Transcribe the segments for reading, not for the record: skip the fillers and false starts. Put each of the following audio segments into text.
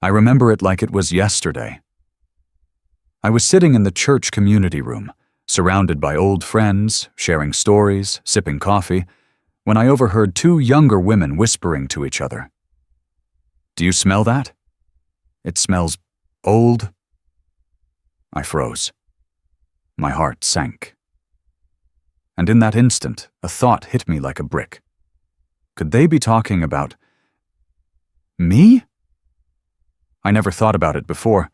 I remember it like it was yesterday. I was sitting in the church community room, surrounded by old friends, sharing stories, sipping coffee, when I overheard two younger women whispering to each other. "Do you smell that? It smells old." I froze. My heart sank. And in that instant, a thought hit me like a brick. Could they be talking about me? I never thought about it before,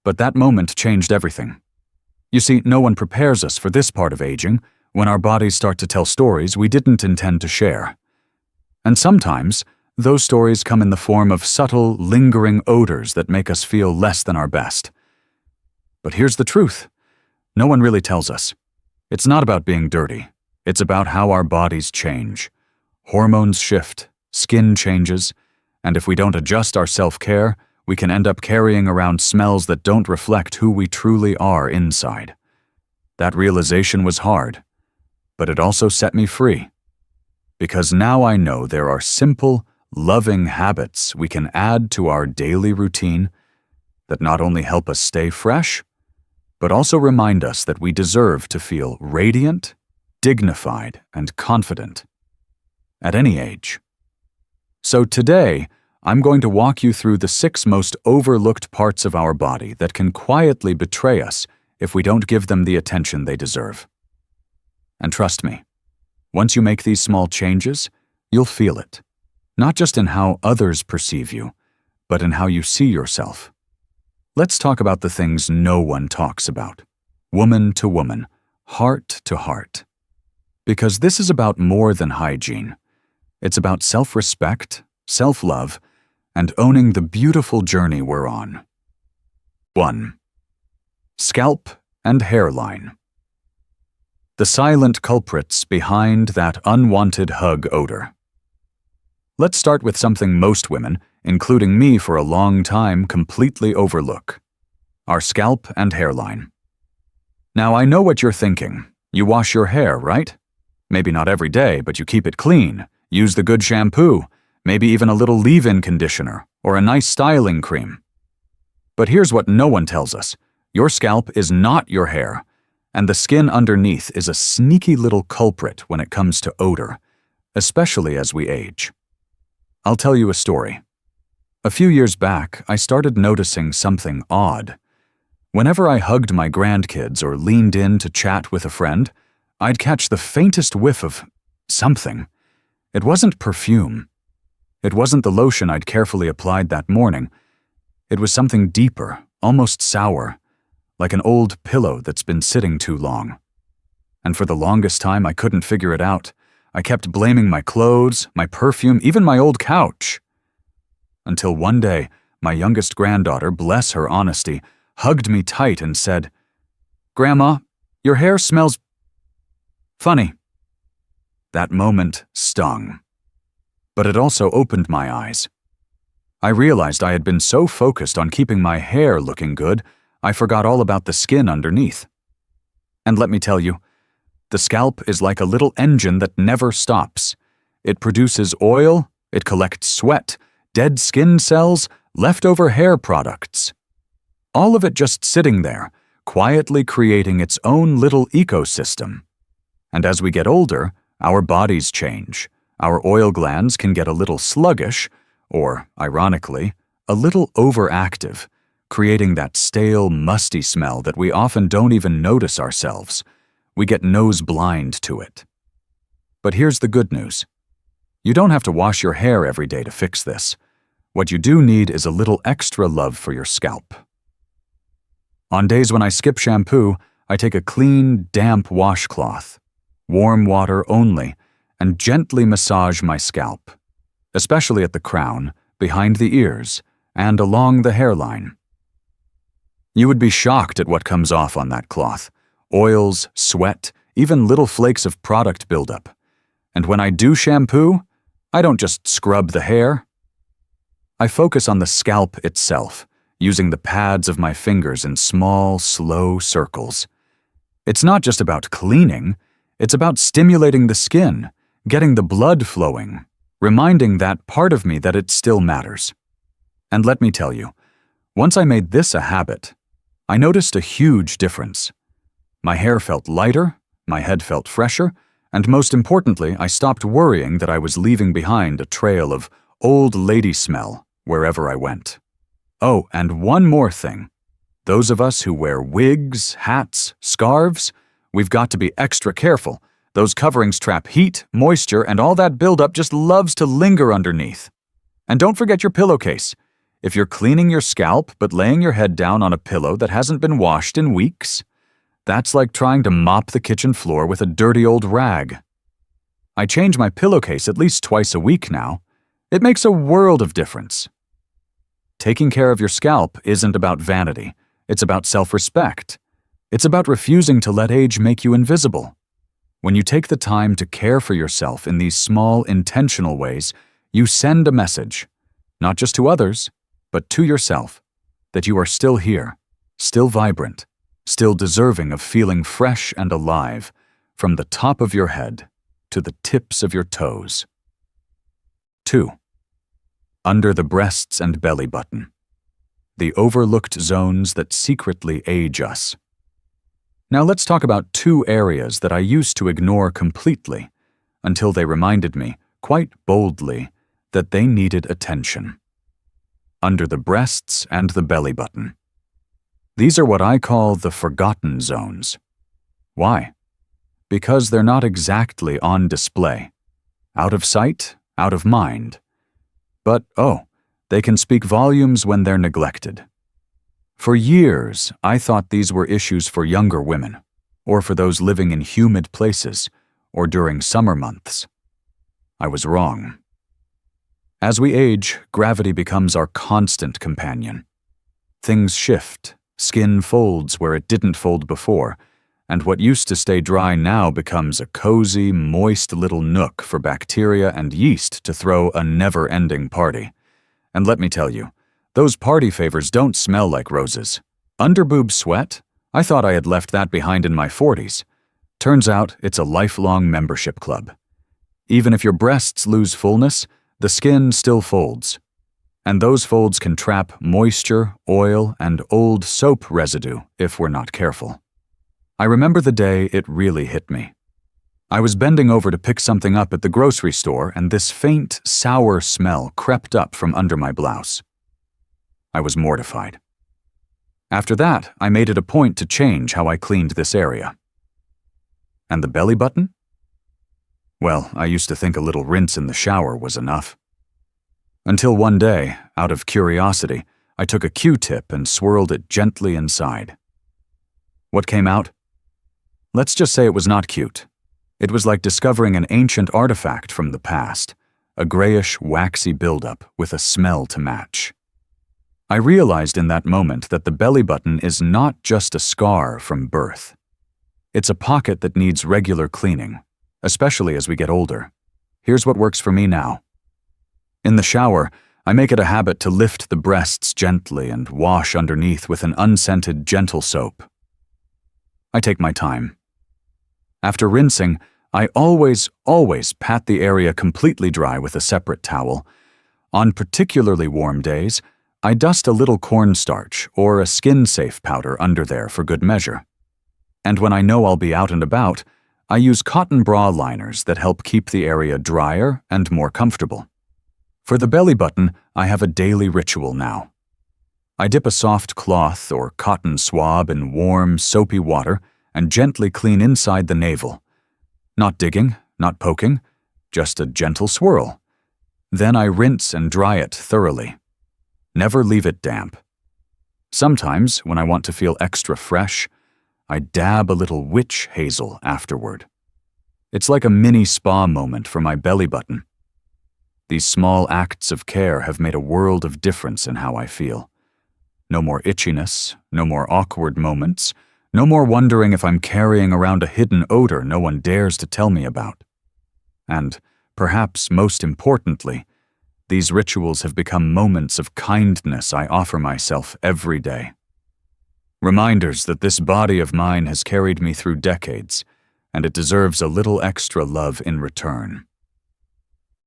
but that moment changed everything. You see, no one prepares us for this part of aging, when our bodies start to tell stories we didn't intend to share. And sometimes, those stories come in the form of subtle, lingering odors that make us feel less than our best. But here's the truth. No one really tells us. It's not about being dirty. It's about how our bodies change. Hormones shift, skin changes, and if we don't adjust our self-care, we can end up carrying around smells that don't reflect who we truly are inside. That realization was hard, but it also set me free. Because now I know there are simple, loving habits we can add to our daily routine that not only help us stay fresh, but also remind us that we deserve to feel radiant, dignified, and confident at any age. So today, I'm going to walk you through the 6 most overlooked parts of our body that can quietly betray us if we don't give them the attention they deserve. And trust me, once you make these small changes, you'll feel it, not just in how others perceive you, but in how you see yourself. Let's talk about the things no one talks about, woman to woman, heart to heart. Because this is about more than hygiene. It's about self-respect, self-love, and owning the beautiful journey we're on. 1. Scalp and hairline. The silent culprits behind that unwanted hug odor. Let's start with something most women, including me for a long time, completely overlook: our scalp and hairline. Now, I know what you're thinking. You wash your hair, right? Maybe not every day, but you keep it clean. Use the good shampoo, maybe even a little leave-in conditioner or a nice styling cream. But here's what no one tells us. Your scalp is not your hair, and the skin underneath is a sneaky little culprit when it comes to odor, especially as we age. I'll tell you a story. A few years back, I started noticing something odd. Whenever I hugged my grandkids or leaned in to chat with a friend, I'd catch the faintest whiff of something. It wasn't perfume. It wasn't the lotion I'd carefully applied that morning. It was something deeper, almost sour, like an old pillow that's been sitting too long. And for the longest time, I couldn't figure it out. I kept blaming my clothes, my perfume, even my old couch. Until one day, my youngest granddaughter, bless her honesty, hugged me tight and said, "Grandma, your hair smells funny." That moment stung. But it also opened my eyes. I realized I had been so focused on keeping my hair looking good, I forgot all about the skin underneath. And let me tell you, the scalp is like a little engine that never stops. It produces oil, it collects sweat, dead skin cells, leftover hair products. All of it just sitting there, quietly creating its own little ecosystem. And as we get older, our bodies change. Our oil glands can get a little sluggish, or, ironically, a little overactive, creating that stale, musty smell that we often don't even notice ourselves. We get nose blind to it. But here's the good news. You don't have to wash your hair every day to fix this. What you do need is a little extra love for your scalp. On days when I skip shampoo, I take a clean, damp washcloth, warm water only, and gently massage my scalp, especially at the crown, behind the ears, and along the hairline. You would be shocked at what comes off on that cloth. Oils, sweat, even little flakes of product buildup. And when I do shampoo, I don't just scrub the hair. I focus on the scalp itself, using the pads of my fingers in small, slow circles. It's not just about cleaning, it's about stimulating the skin, getting the blood flowing, reminding that part of me that it still matters. And let me tell you, Once I made this a habit, I noticed a huge difference. My hair felt lighter, my head felt fresher, and most importantly, I stopped worrying that I was leaving behind a trail of old lady smell wherever I went. Oh, and one more thing. Those of us who wear wigs, hats, scarves, we've got to be extra careful. Those coverings trap heat, moisture, and all that buildup just loves to linger underneath. And don't forget your pillowcase. If you're cleaning your scalp but laying your head down on a pillow that hasn't been washed in weeks, that's like trying to mop the kitchen floor with a dirty old rag. I change my pillowcase at least twice a week now. It makes a world of difference. Taking care of your scalp isn't about vanity. It's about self-respect. It's about refusing to let age make you invisible. When you take the time to care for yourself in these small, intentional ways, you send a message, not just to others, but to yourself, that you are still here, still vibrant, still deserving of feeling fresh and alive, from the top of your head to the tips of your toes. 2. Under the breasts and belly button. The overlooked zones that secretly age us. Now let's talk about 2 areas that I used to ignore completely until they reminded me, quite boldly, that they needed attention. Under the breasts and the belly button. These are what I call the forgotten zones. Why? Because they're not exactly on display. Out of sight, out of mind. But, they can speak volumes when they're neglected. For years, I thought these were issues for younger women, or for those living in humid places, or during summer months. I was wrong. As we age, gravity becomes our constant companion. Things shift, skin folds where it didn't fold before, and what used to stay dry now becomes a cozy, moist little nook for bacteria and yeast to throw a never-ending party. And let me tell you, those party favors don't smell like roses. Underboob sweat? I thought I had left that behind in my 40s. Turns out it's a lifelong membership club. Even if your breasts lose fullness, the skin still folds. And those folds can trap moisture, oil, and old soap residue if we're not careful. I remember the day it really hit me. I was bending over to pick something up at the grocery store, and this faint, sour smell crept up from under my blouse. I was mortified. After that, I made it a point to change how I cleaned this area. And the belly button? Well, I used to think a little rinse in the shower was enough. Until one day, out of curiosity, I took a Q-tip and swirled it gently inside. What came out? Let's just say it was not cute. It was like discovering an ancient artifact from the past, a grayish, waxy buildup with a smell to match. I realized in that moment that the belly button is not just a scar from birth. It's a pocket that needs regular cleaning, especially as we get older. Here's what works for me now. In the shower, I make it a habit to lift the breasts gently and wash underneath with an unscented, gentle soap. I take my time. After rinsing, I always pat the area completely dry with a separate towel. On particularly warm days, I dust a little cornstarch or a skin-safe powder under there for good measure. And when I know I'll be out and about, I use cotton bra liners that help keep the area drier and more comfortable. For the belly button, I have a daily ritual now. I dip a soft cloth or cotton swab in warm, soapy water and gently clean inside the navel. Not digging, not poking, just a gentle swirl. Then I rinse and dry it thoroughly. Never leave it damp. Sometimes, when I want to feel extra fresh, I dab a little witch hazel afterward. It's like a mini spa moment for my belly button. These small acts of care have made a world of difference in how I feel. No more itchiness, no more awkward moments, no more wondering if I'm carrying around a hidden odor no one dares to tell me about. And, perhaps most importantly, these rituals have become moments of kindness I offer myself every day. Reminders that this body of mine has carried me through decades, and it deserves a little extra love in return.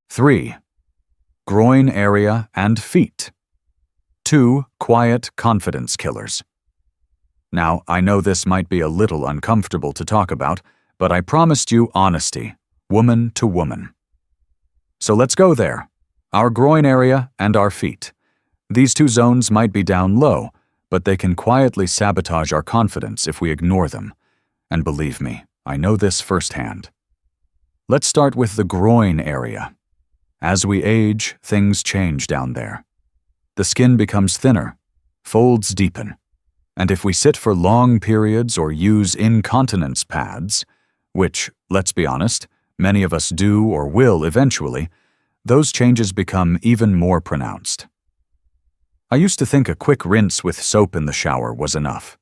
3. Groin area and feet. 2 quiet confidence killers. Now, I know this might be a little uncomfortable to talk about, but I promised you honesty, woman to woman. So let's go there. Our groin area and our feet. These 2 zones might be down low, but they can quietly sabotage our confidence if we ignore them. And believe me, I know this firsthand. Let's start with the groin area. As we age, things change down there. The skin becomes thinner, folds deepen, and if we sit for long periods or use incontinence pads, which, let's be honest, many of us do or will eventually, those changes become even more pronounced. I used to think a quick rinse with soap in the shower was enough.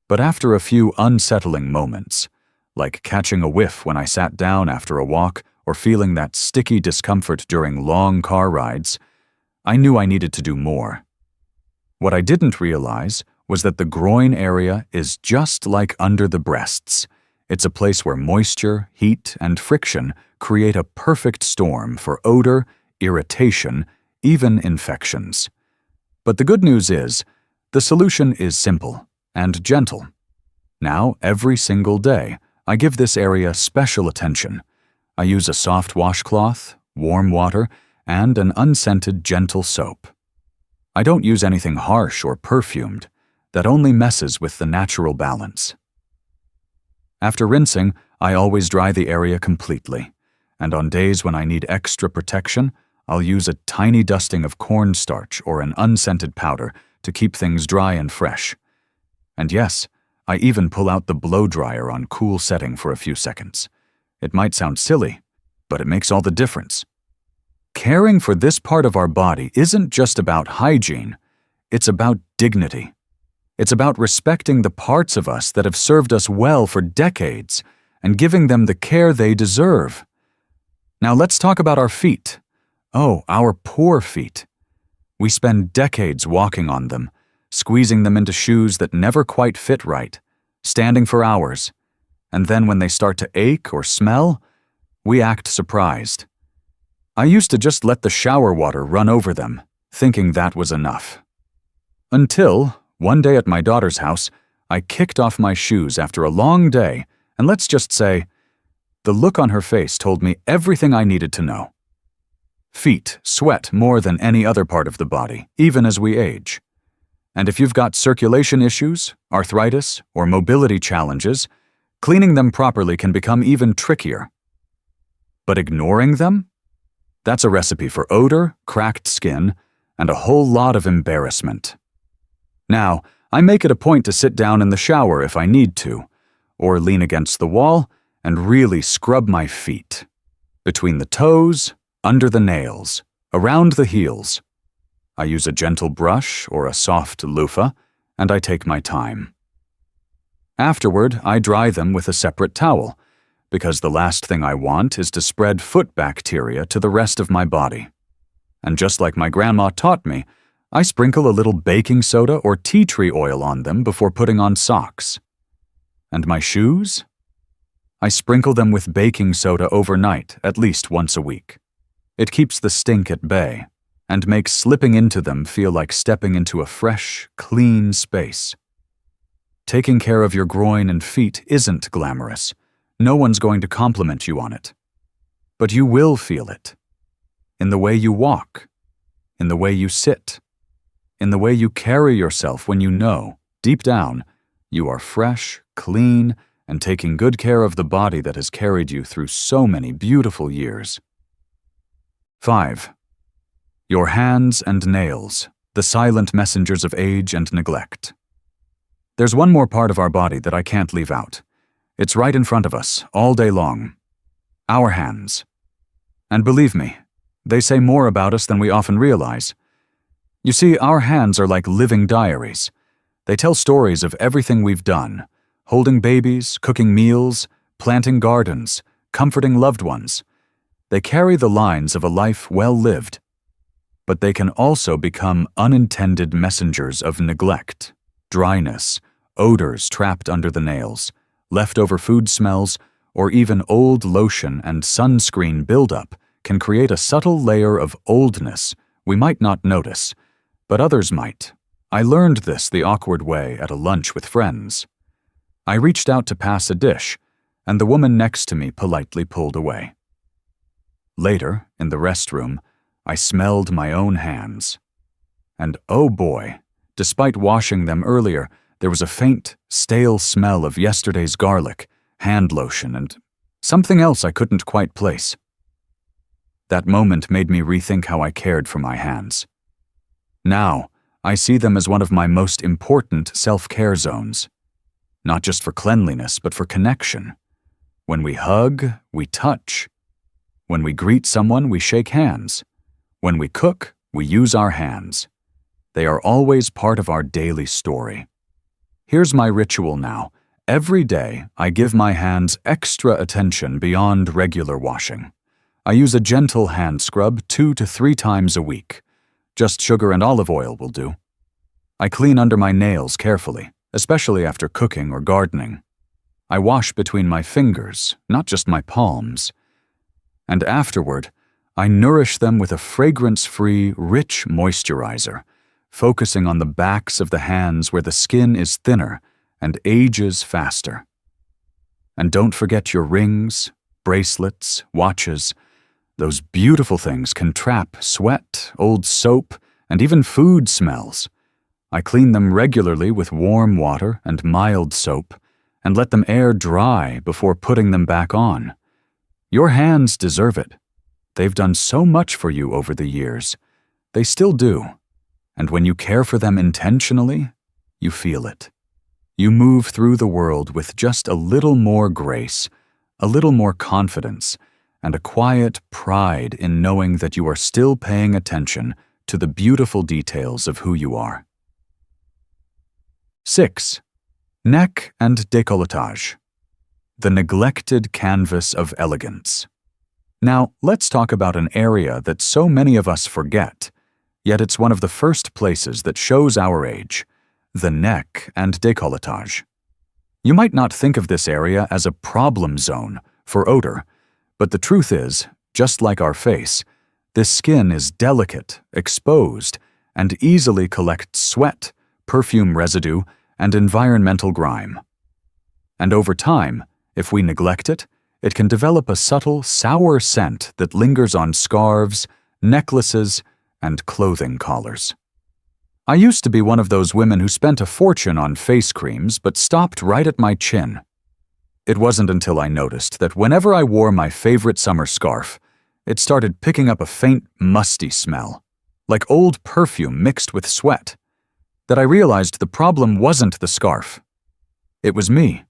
But after a few unsettling moments, like catching a whiff when I sat down after a walk or feeling that sticky discomfort during long car rides, I knew I needed to do more. What I didn't realize was that the groin area is just like under the breasts. It's a place where moisture, heat, and friction create a perfect storm for odor, irritation, even infections. But the good news is, the solution is simple and gentle. Now, every single day, I give this area special attention. I use a soft washcloth, warm water, and an unscented gentle soap. I don't use anything harsh or perfumed. That only messes with the natural balance. After rinsing, I always dry the area completely, and on days when I need extra protection, I'll use a tiny dusting of cornstarch or an unscented powder to keep things dry and fresh. And yes, I even pull out the blow dryer on cool setting for a few seconds. It might sound silly, but it makes all the difference. Caring for this part of our body isn't just about hygiene, it's about dignity. It's about respecting the parts of us that have served us well for decades and giving them the care they deserve. Now let's talk about our feet. Oh, our poor feet. We spend decades walking on them, squeezing them into shoes that never quite fit right, standing for hours, and then when they start to ache or smell, we act surprised. I used to just let the shower water run over them, thinking that was enough. Until, one day at my daughter's house, I kicked off my shoes after a long day, and let's just say, the look on her face told me everything I needed to know. Feet sweat more than any other part of the body, even as we age. And if you've got circulation issues, arthritis, or mobility challenges, cleaning them properly can become even trickier. But ignoring them? That's a recipe for odor, cracked skin, and a whole lot of embarrassment. Now, I make it a point to sit down in the shower if I need to, or lean against the wall and really scrub my feet. Between the toes, under the nails, around the heels. I use a gentle brush or a soft loofah, and I take my time. Afterward, I dry them with a separate towel, because the last thing I want is to spread foot bacteria to the rest of my body. And just like my grandma taught me, I sprinkle a little baking soda or tea tree oil on them before putting on socks. And my shoes? I sprinkle them with baking soda overnight, at least once a week. It keeps the stink at bay, and makes slipping into them feel like stepping into a fresh, clean space. Taking care of your groin and feet isn't glamorous. No one's going to compliment you on it. But you will feel it. In the way you walk, in the way you sit, in the way you carry yourself when you know, deep down, you are fresh, clean, and taking good care of the body that has carried you through so many beautiful years. 5. Your hands and nails, the silent messengers of age and neglect. There's one more part of our body that I can't leave out. It's right in front of us, all day long. Our hands. And believe me, they say more about us than we often realize. You see, our hands are like living diaries. They tell stories of everything we've done, holding babies, cooking meals, planting gardens, comforting loved ones. They carry the lines of a life well lived. But they can also become unintended messengers of neglect, dryness, odors trapped under the nails, leftover food smells, or even old lotion and sunscreen buildup can create a subtle layer of oldness we might not notice, but others might. I learned this the awkward way at a lunch with friends. I reached out to pass a dish, and the woman next to me politely pulled away. Later, in the restroom, I smelled my own hands. And oh boy, despite washing them earlier, there was a faint, stale smell of yesterday's garlic, hand lotion, and something else I couldn't quite place. That moment made me rethink how I cared for my hands. Now, I see them as one of my most important self-care zones. Not just for cleanliness, but for connection. When we hug, we touch. When we greet someone, we shake hands. When we cook, we use our hands. They are always part of our daily story. Here's my ritual now. Every day, I give my hands extra attention beyond regular washing. I use a gentle hand scrub 2 to 3 times a week. Just sugar and olive oil will do. I clean under my nails carefully, especially after cooking or gardening. I wash between my fingers, not just my palms. And afterward, I nourish them with a fragrance-free, rich moisturizer, focusing on the backs of the hands where the skin is thinner and ages faster. And don't forget your rings, bracelets, watches. Those beautiful things can trap sweat, old soap, and even food smells. I clean them regularly with warm water and mild soap, and let them air dry before putting them back on. Your hands deserve it. They've done so much for you over the years. They still do. And when you care for them intentionally, you feel it. You move through the world with just a little more grace, a little more confidence, and a quiet pride in knowing that you are still paying attention to the beautiful details of who you are. 6. Neck and décolletage. The neglected canvas of elegance. Now, let's talk about an area that so many of us forget, yet it's one of the first places that shows our age: the neck and décolletage. You might not think of this area as a problem zone for odor, but the truth is, just like our face, this skin is delicate, exposed, and easily collects sweat, perfume residue, and environmental grime. And over time, if we neglect it, it can develop a subtle, sour scent that lingers on scarves, necklaces, and clothing collars. I used to be one of those women who spent a fortune on face creams but stopped right at my chin. It wasn't until I noticed that whenever I wore my favorite summer scarf, it started picking up a faint, musty smell, like old perfume mixed with sweat, that I realized the problem wasn't the scarf. It was me.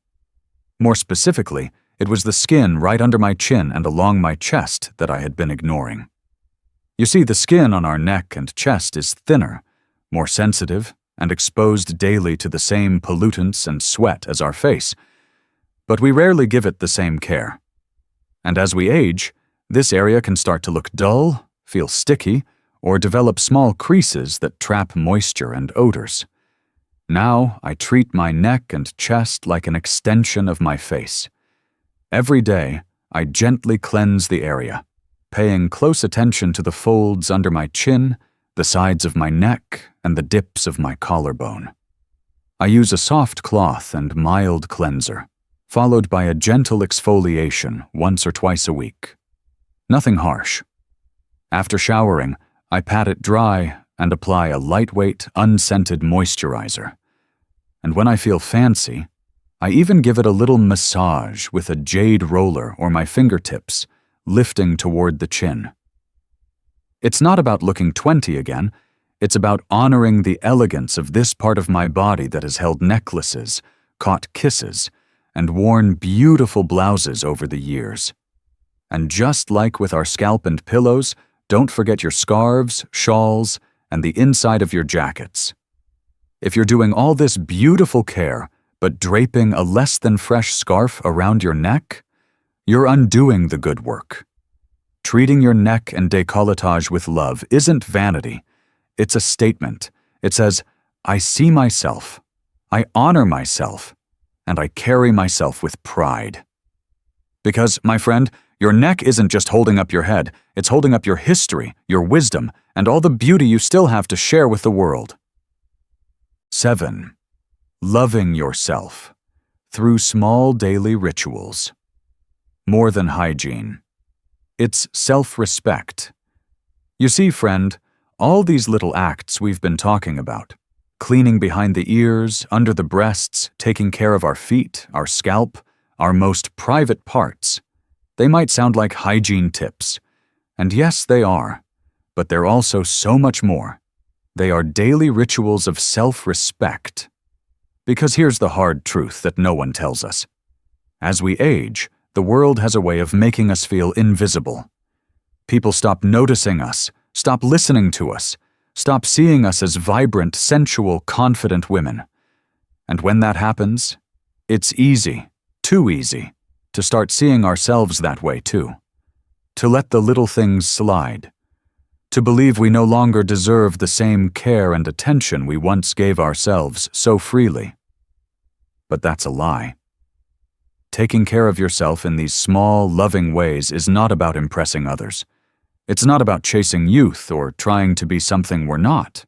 More specifically, it was the skin right under my chin and along my chest that I had been ignoring. You see, the skin on our neck and chest is thinner, more sensitive, and exposed daily to the same pollutants and sweat as our face, but we rarely give it the same care. And as we age, this area can start to look dull, feel sticky, or develop small creases that trap moisture and odors. Now I treat my neck and chest like an extension of my face. Every day, I gently cleanse the area, paying close attention to the folds under my chin, the sides of my neck, and the dips of my collarbone. I use a soft cloth and mild cleanser, followed by a gentle exfoliation once or twice a week. Nothing harsh. After showering, I pat it dry and apply a lightweight, unscented moisturizer. And when I feel fancy, I even give it a little massage with a jade roller or my fingertips, lifting toward the chin. It's not about looking 20 again, it's about honoring the elegance of this part of my body that has held necklaces, caught kisses, and worn beautiful blouses over the years. And just like with our scalp and pillows, don't forget your scarves, shawls, and the inside of your jackets. If you're doing all this beautiful care, but draping a less-than-fresh scarf around your neck, you're undoing the good work. Treating your neck and décolletage with love isn't vanity. It's a statement. It says, I see myself, I honor myself, and I carry myself with pride. Because, my friend, Your neck isn't just holding up your head, it's holding up your history, your wisdom, and all the beauty you still have to share with the world. 7. Loving yourself through small daily rituals. More than hygiene. It's self-respect. You see, friend, all these little acts we've been talking about, cleaning behind the ears, under the breasts, taking care of our feet, our scalp, our most private parts, they might sound like hygiene tips. And yes, they are. But they're also so much more. They are daily rituals of self-respect. Because here's the hard truth that no one tells us. As we age, the world has a way of making us feel invisible. People stop noticing us, stop listening to us, stop seeing us as vibrant, sensual, confident women. And when that happens, it's easy, too easy, to start seeing ourselves that way too. To let the little things slide. To believe we no longer deserve the same care and attention we once gave ourselves so freely. But that's a lie. Taking care of yourself in these small, loving ways is not about impressing others. It's not about chasing youth or trying to be something we're not.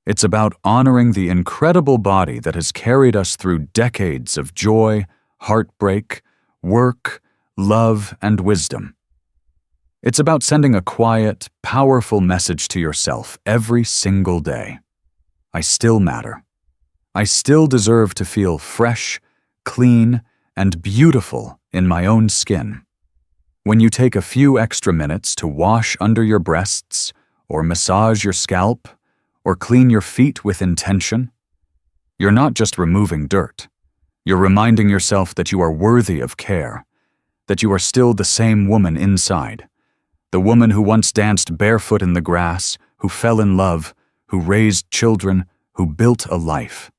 It's about honoring the incredible body that has carried us through decades of joy, heartbreak, work, love, and wisdom. It's about sending a quiet, powerful message to yourself every single day. I still matter. I still deserve to feel fresh, clean, and beautiful in my own skin. When you take a few extra minutes to wash under your breasts, or massage your scalp, or clean your feet with intention, you're not just removing dirt. You're reminding yourself that you are worthy of care, that you are still the same woman inside, the woman who once danced barefoot in the grass, who fell in love, who raised children, who built a life.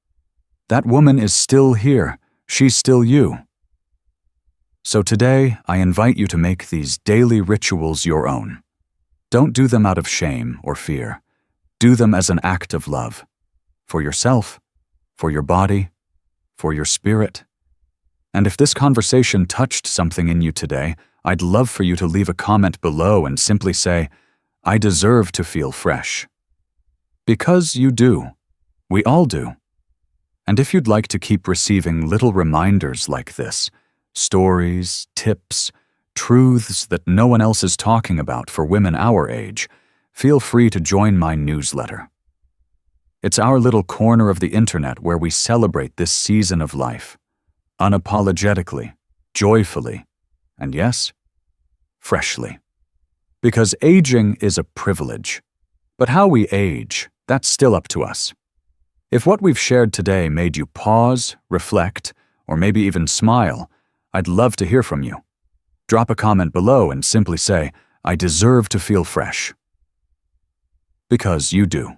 That woman is still here. She's still you. So today, I invite you to make these daily rituals your own. Don't do them out of shame or fear. Do them as an act of love. For yourself, for your body, for your spirit. And if this conversation touched something in you today, I'd love for you to leave a comment below and simply say, I deserve to feel fresh. Because you do. We all do. And if you'd like to keep receiving little reminders like this, stories, tips, truths that no one else is talking about for women our age, feel free to join my newsletter. It's our little corner of the internet where we celebrate this season of life, unapologetically, joyfully, and yes, freshly. Because aging is a privilege. But how we age, that's still up to us. If what we've shared today made you pause, reflect, or maybe even smile, I'd love to hear from you. Drop a comment below and simply say, I deserve to feel fresh. Because you do.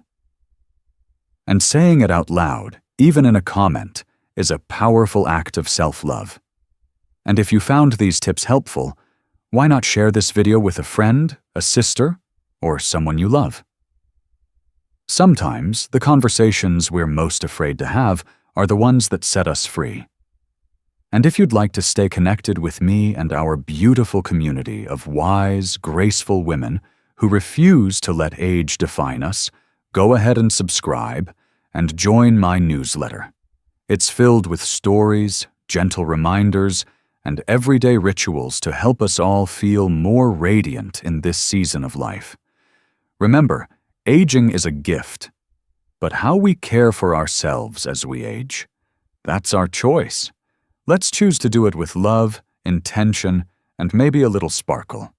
And saying it out loud, even in a comment, is a powerful act of self-love. And if you found these tips helpful, why not share this video with a friend, a sister, or someone you love? Sometimes, the conversations we're most afraid to have are the ones that set us free. And if you'd like to stay connected with me and our beautiful community of wise, graceful women who refuse to let age define us, go ahead and subscribe and join my newsletter. It's filled with stories, gentle reminders, and everyday rituals to help us all feel more radiant in this season of life. Remember, aging is a gift, but how we care for ourselves as we age, that's our choice. Let's choose to do it with love, intention, and maybe a little sparkle.